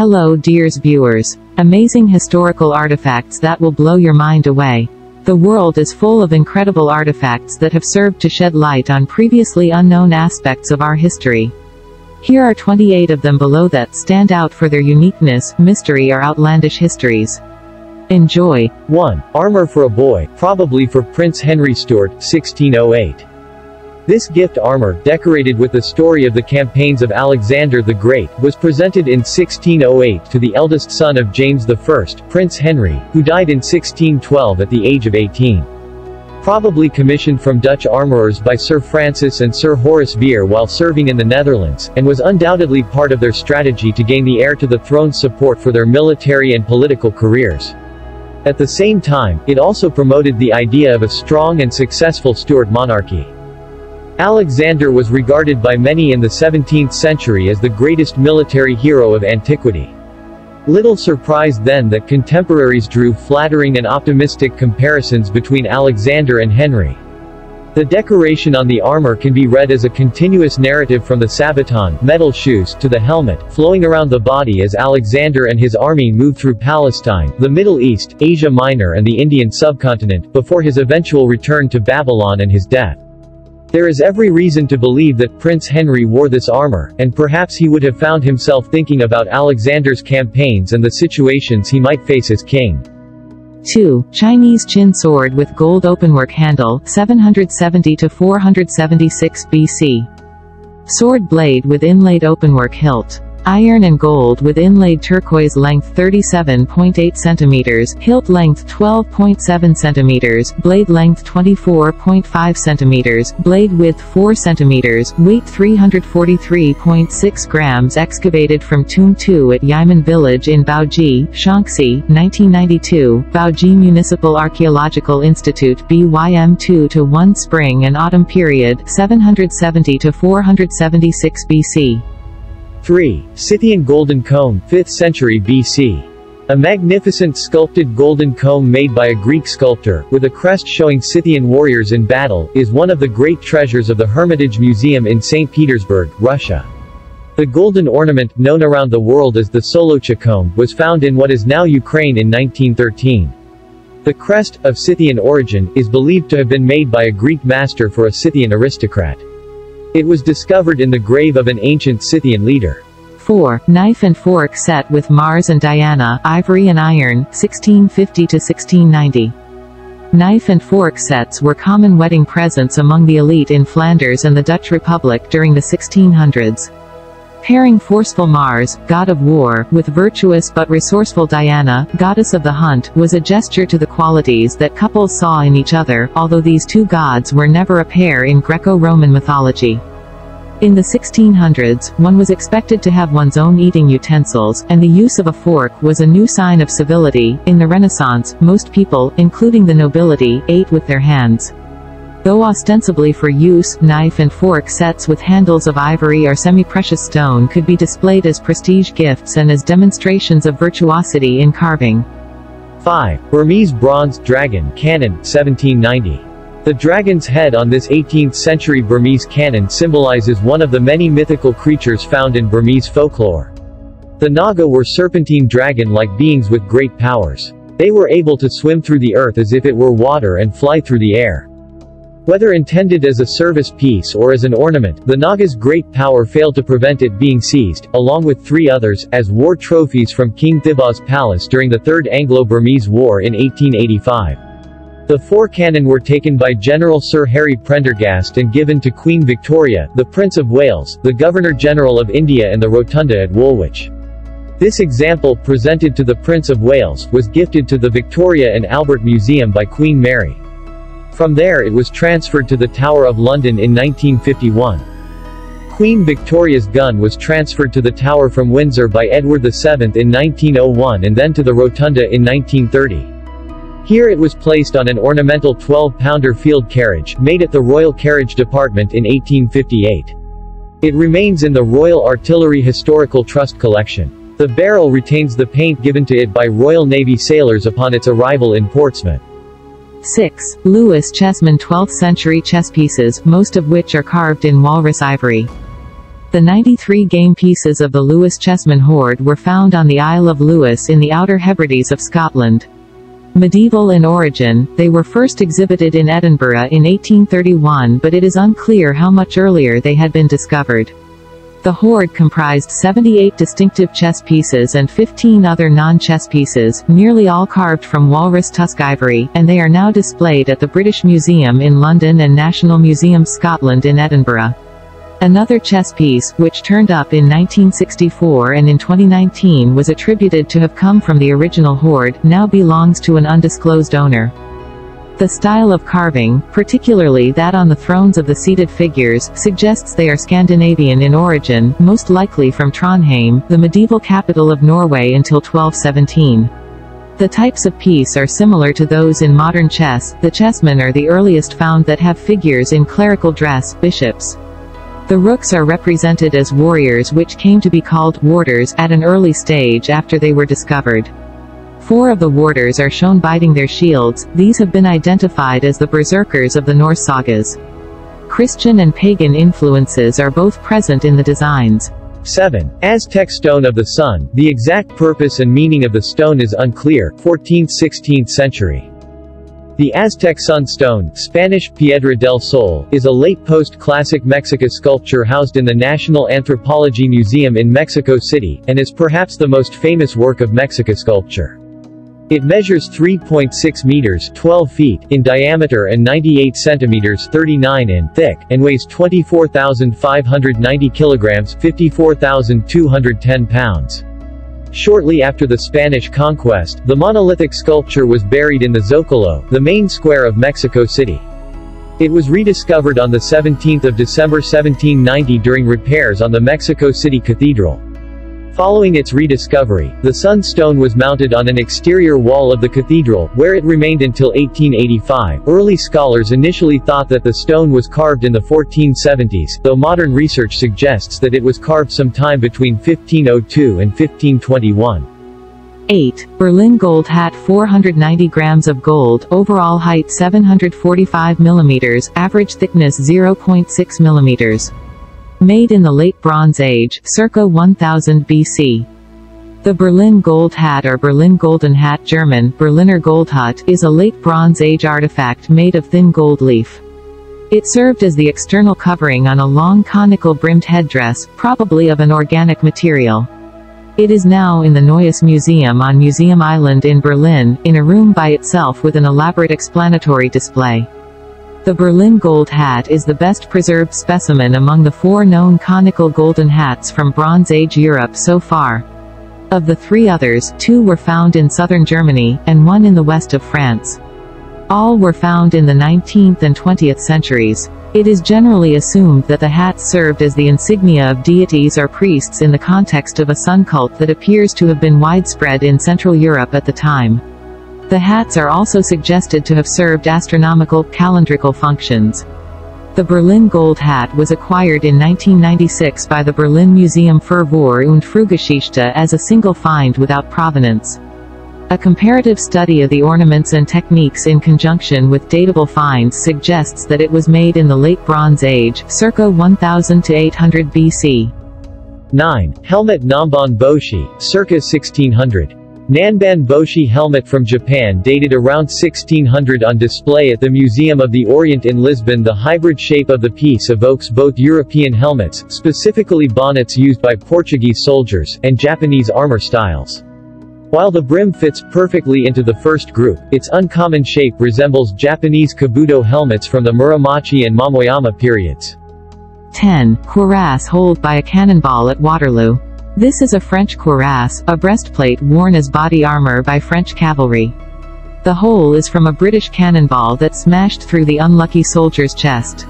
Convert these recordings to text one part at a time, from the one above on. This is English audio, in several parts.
Hello dears viewers. Amazing historical artifacts that will blow your mind away. The world is full of incredible artifacts that have served to shed light on previously unknown aspects of our history. Here are 28 of them below that stand out for their uniqueness, mystery or outlandish histories. Enjoy. 1. Armor for a boy, probably for Prince Henry Stuart, 1608. This gift armor, decorated with the story of the campaigns of Alexander the Great, was presented in 1608 to the eldest son of James I, Prince Henry, who died in 1612 at the age of 18. Probably commissioned from Dutch armorers by Sir Francis and Sir Horace Vere while serving in the Netherlands, and was undoubtedly part of their strategy to gain the heir to the throne's support for their military and political careers. At the same time, it also promoted the idea of a strong and successful Stuart monarchy. Alexander was regarded by many in the 17th century as the greatest military hero of antiquity. Little surprised then that contemporaries drew flattering and optimistic comparisons between Alexander and Henry. The decoration on the armor can be read as a continuous narrative from the sabaton, metal shoes, to the helmet, flowing around the body as Alexander and his army moved through Palestine, the Middle East, Asia Minor and the Indian subcontinent, before his eventual return to Babylon and his death. There is every reason to believe that Prince Henry wore this armor, and perhaps he would have found himself thinking about Alexander's campaigns and the situations he might face as king. 2. Chinese Qin sword with gold openwork handle, 770 to 476 BC. Sword blade with inlaid openwork hilt. Iron and gold with inlaid turquoise, length 37.8 cm, hilt length 12.7 cm, blade length 24.5 cm, blade width 4 cm, weight 343.6 grams. Excavated from Tomb 2 at Yimen Village in Baoji, Shaanxi, 1992, Baoji Municipal Archaeological Institute BYM 2-1 Spring and Autumn period, 770 to 476 BC. 3. Scythian golden comb, 5th century BC. A magnificent sculpted golden comb made by a Greek sculptor, with a crest showing Scythian warriors in battle, is one of the great treasures of the Hermitage Museum in St. Petersburg, Russia. The golden ornament, known around the world as the Solocha comb, was found in what is now Ukraine in 1913. The crest, of Scythian origin, is believed to have been made by a Greek master for a Scythian aristocrat. It was discovered in the grave of an ancient Scythian leader. 4. Knife and fork set with Mars and Diana, ivory and iron, 1650 to 1690. Knife and fork sets were common wedding presents among the elite in Flanders and the Dutch Republic during the 1600s. Pairing forceful Mars, god of war, with virtuous but resourceful Diana, goddess of the hunt, was a gesture to the qualities that couples saw in each other, although these two gods were never a pair in Greco-Roman mythology. In the 1600s, one was expected to have one's own eating utensils, and the use of a fork was a new sign of civility. In the Renaissance, most people, including the nobility, ate with their hands. Though ostensibly for use, knife and fork sets with handles of ivory or semi-precious stone could be displayed as prestige gifts and as demonstrations of virtuosity in carving. 5. Burmese bronze dragon cannon, 1790. The dragon's head on this 18th-century Burmese cannon symbolizes one of the many mythical creatures found in Burmese folklore. The Naga were serpentine dragon-like beings with great powers. They were able to swim through the earth as if it were water and fly through the air. Whether intended as a service piece or as an ornament, the Naga's great power failed to prevent it being seized, along with 3 others, as war trophies from King Thiba's palace during the Third Anglo-Burmese War in 1885. The 4 cannon were taken by General Sir Harry Prendergast and given to Queen Victoria, the Prince of Wales, the Governor-General of India and the Rotunda at Woolwich. This example, presented to the Prince of Wales, was gifted to the Victoria and Albert Museum by Queen Mary. From there it was transferred to the Tower of London in 1951. Queen Victoria's gun was transferred to the Tower from Windsor by Edward VII in 1901 and then to the Rotunda in 1930. Here it was placed on an ornamental 12-pounder field carriage, made at the Royal Carriage Department in 1858. It remains in the Royal Artillery Historical Trust collection. The barrel retains the paint given to it by Royal Navy sailors upon its arrival in Portsmouth. 6. Lewis Chessman 12th century chess pieces, most of which are carved in walrus ivory. The 93 game pieces of the Lewis chessman hoard were found on the Isle of Lewis in the Outer Hebrides of Scotland. Medieval in origin, they were first exhibited in Edinburgh in 1831, but it is unclear how much earlier they had been discovered. The hoard comprised 78 distinctive chess pieces and 15 other non-chess pieces, nearly all carved from walrus tusk ivory, and they are now displayed at the British Museum in London and National Museum Scotland in Edinburgh. Another chess piece, which turned up in 1964 and in 2019 was attributed to have come from the original hoard, now belongs to an undisclosed owner. The style of carving, particularly that on the thrones of the seated figures, suggests they are Scandinavian in origin, most likely from Trondheim, the medieval capital of Norway until 1217. The types of piece are similar to those in modern chess. The chessmen are the earliest found that have figures in clerical dress, bishops. The rooks are represented as warriors, which came to be called warders at an early stage after they were discovered. 4 of the warders are shown biting their shields. These have been identified as the berserkers of the Norse sagas. Christian and pagan influences are both present in the designs. 7. Aztec Stone of the Sun. The exact purpose and meaning of the stone is unclear, 14th–16th century. The Aztec Sun Stone, Spanish, Piedra del Sol, is a late post-classic Mexica sculpture housed in the National Anthropology Museum in Mexico City, and is perhaps the most famous work of Mexica sculpture. It measures 3.6 meters 12 feet in diameter and 98 centimeters 39 in thick, and weighs 24,590 kilograms 54,210 pounds. Shortly after the Spanish conquest, the monolithic sculpture was buried in the Zócalo, the main square of Mexico City. It was rediscovered on 17 December 1790 during repairs on the Mexico City Cathedral. Following its rediscovery, the Sun Stone was mounted on an exterior wall of the cathedral, where it remained until 1885. Early scholars initially thought that the stone was carved in the 1470s, though modern research suggests that it was carved sometime between 1502 and 1521. 8. Berlin Gold Hat. 490 grams of gold, overall height 745 mm, average thickness 0.6 mm. Made in the Late Bronze Age, circa 1000 BC. The Berlin Gold Hat or Berlin Golden Hat German, Berliner Goldhut, is a Late Bronze Age artifact made of thin gold leaf. It served as the external covering on a long conical brimmed headdress, probably of an organic material. It is now in the Neues Museum on Museum Island in Berlin, in a room by itself with an elaborate explanatory display. The Berlin Gold Hat is the best preserved specimen among the 4 known conical golden hats from Bronze Age Europe so far. Of the 3 others, 2 were found in southern Germany, and 1 in the west of France. All were found in the 19th and 20th centuries. It is generally assumed that the hats served as the insignia of deities or priests in the context of a sun cult that appears to have been widespread in Central Europe at the time. The hats are also suggested to have served astronomical, calendrical functions. The Berlin Gold Hat was acquired in 1996 by the Berlin Museum für Vor- und Frühgeschichte as a single find without provenance. A comparative study of the ornaments and techniques in conjunction with datable finds suggests that it was made in the Late Bronze Age, circa 1000 to 800 BC. 9. Helmet Nanban Boshi, circa 1600. Nanban Boshi helmet from Japan dated around 1600 on display at the Museum of the Orient in Lisbon. The hybrid shape of the piece evokes both European helmets, specifically bonnets used by Portuguese soldiers, and Japanese armor styles. While the brim fits perfectly into the first group, its uncommon shape resembles Japanese kabuto helmets from the Muromachi and Momoyama periods. 10. Cuirass held by a cannonball at Waterloo. This is a French cuirass, a breastplate worn as body armor by French cavalry. The hole is from a British cannonball that smashed through the unlucky soldier's chest.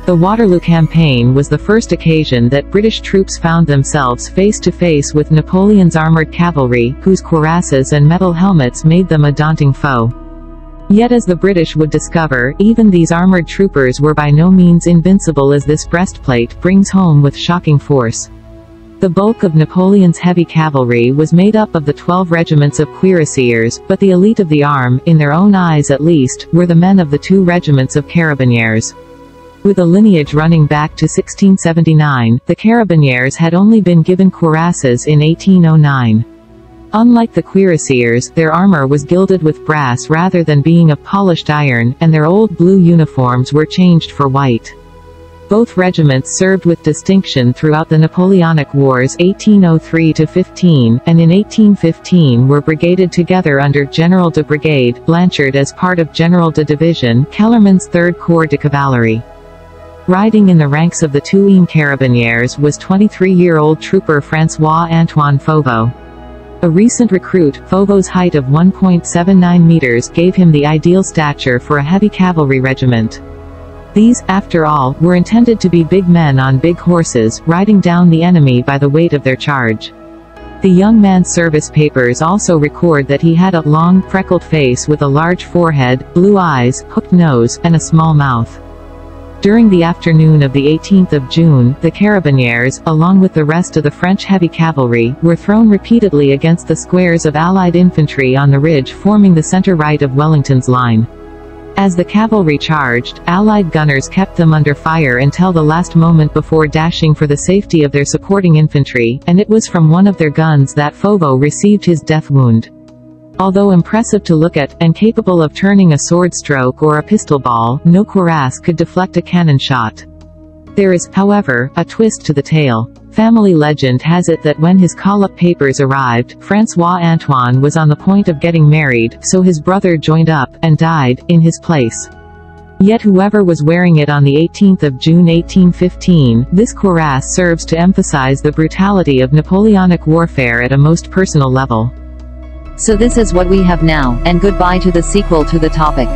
The Waterloo campaign was the first occasion that British troops found themselves face to face with Napoleon's armored cavalry, whose cuirasses and metal helmets made them a daunting foe. Yet as the British would discover, even these armored troopers were by no means invincible, as this breastplate brings home with shocking force. The bulk of Napoleon's heavy cavalry was made up of the 12 regiments of cuirassiers, but the elite of the arm, in their own eyes at least, were the men of the 2 regiments of carabiniers. With a lineage running back to 1679, the Carabiniers had only been given cuirasses in 1809. Unlike the cuirassiers, their armor was gilded with brass rather than being of polished iron, and their old blue uniforms were changed for white. Both regiments served with distinction throughout the Napoleonic Wars 1803–15, and in 1815 were brigaded together under General de Brigade Blanchard as part of General de Division Kellermann's 3rd Corps de Cavalerie. Riding in the ranks of the Tuileries Carabiniers was 23-year-old trooper François-Antoine Fauveau. A recent recruit, Fauveau's height of 1.79 meters gave him the ideal stature for a heavy cavalry regiment. These, after all, were intended to be big men on big horses, riding down the enemy by the weight of their charge. The young man's service papers also record that he had a long, freckled face with a large forehead, blue eyes, hooked nose, and a small mouth. During the afternoon of the 18th of June, the Carabiniers, along with the rest of the French heavy cavalry, were thrown repeatedly against the squares of Allied infantry on the ridge forming the center-right of Wellington's line. As the cavalry charged, Allied gunners kept them under fire until the last moment before dashing for the safety of their supporting infantry, and it was from one of their guns that Fauveau received his death wound. Although impressive to look at, and capable of turning a sword stroke or a pistol ball, no cuirass could deflect a cannon shot. There is, however, a twist to the tale. Family legend has it that when his call-up papers arrived, François-Antoine was on the point of getting married, so his brother joined up, and died, in his place. Yet whoever was wearing it on the 18th of June 1815, this cuirass serves to emphasize the brutality of Napoleonic warfare at a most personal level. So this is what we have now, and goodbye to the sequel to the topic.